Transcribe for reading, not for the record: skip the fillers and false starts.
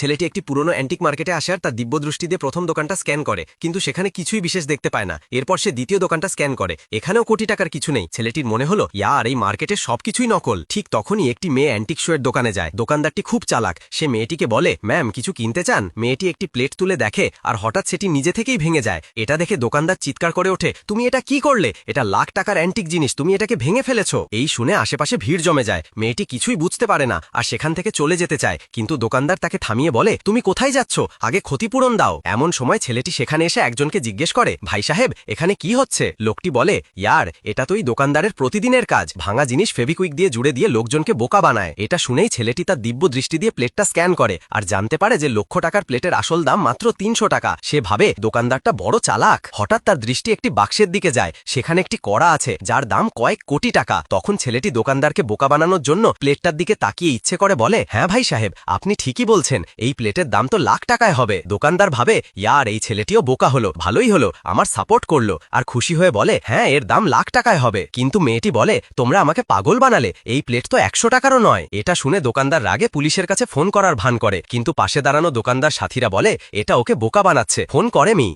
ছেলেটি একটি পুরনো অ্যান্টিক মার্কেটে আসে আর তার দিব্যদৃষ্টি দিয়ে প্রথম দোকানটা স্ক্যান করে, কিন্তু সেখানে কিছুই বিশেষ দেখতে পায় না। এরপর সে দ্বিতীয় দোকানটা স্ক্যান করে, এখানেও কোটি টাকার কিছু নেই। ছেলেটির মনে হলো ইয়ার এই মার্কেটে সবকিছুই নকল। ঠিক তখনই একটি মেয়ে অ্যান্টিক শোয়ের দোকানে যায়। দোকানদারটি খুব চালাক, সে মেয়েটিকে বলে, ম্যাম কিছু কিনতে চান? মেয়েটি একটি প্লেট তুলে দেখে আর হঠাৎ সেটি নিজে থেকেই ভেঙে যায়। এটা দেখে দোকানদার চিৎকার করে ওঠে, তুমি এটা কি করলে? এটা লাখ টাকার অ্যান্টিক জিনিস, তুমি এটাকে ভেঙে ফেলেছো। এই শুনে আশেপাশে ভিড় জমে যায়। মেয়েটি কিছুই বুঝতে পারে না আর সেখান থেকে চলে যেতে চায়, কিন্তু দোকানদার তাকে থামিয়ে বলে, তুমি কোথায় যাচ্ছ? আগে ক্ষতিপূরণ দাও। এমন সময় ছেলেটি সেখানে এসে একজনকে জিজ্ঞেস করে, ভাই সাহেব এখানে কি হচ্ছে? লোকটি বলে, ইয়ার এটা তো এই দোকানদারের প্রতিদিনের কাজ, ভাঙা জিনিস ফেভিকুইক দিয়ে জুড়ে দিয়ে লোকজনকে বোকা বানায়। এটা শুনেই ছেলেটি তার দিব্য দৃষ্টি দিয়ে প্লেটটা স্ক্যান করে আর জানতে পারে যে লক্ষ টাকার প্লেটের আসল দাম মাত্র ৩০০ টাকা। সে ভাবে দোকানদারটা বড় চালাক। হঠাৎ তার দৃষ্টি একটি বাক্সের দিকে যায়, সেখানে একটি কড়া আছে যার দাম কয়েক কোটি টাকা। তখন ছেলেটি দোকানদারকে বোকা বানানোর জন্য প্লেটটার দিকে তাকিয়ে ইচ্ছে করে বলে, হ্যাঁ ভাই সাহেব আপনি ঠিকই বলছেন, এই প্লেটের দাম তো লাখ টাকায় হবে। দোকানদার ভাবে, ইয়ার এই ছেলেটিও বোকা হলো, ভালোই হলো, আমার সাপোর্ট করলো আর খুশি হয়ে বলে, হ্যাঁ এর দাম লাখ টাকায় হবে। কিন্তু মেয়েটি বলে, তোমরা আমাকে পাগল বানালে, এই প্লেট তো ১০০ টাকারও নয়। এটা শুনে দোকানদার রাগে পুলিশের কাছে ফোন করার ভান করে, কিন্তু পাশে দাঁড়ানো দোকানদার সাথীরা বলে, এটা ওকে বোকা বানাচ্ছে, ফোন করে মি।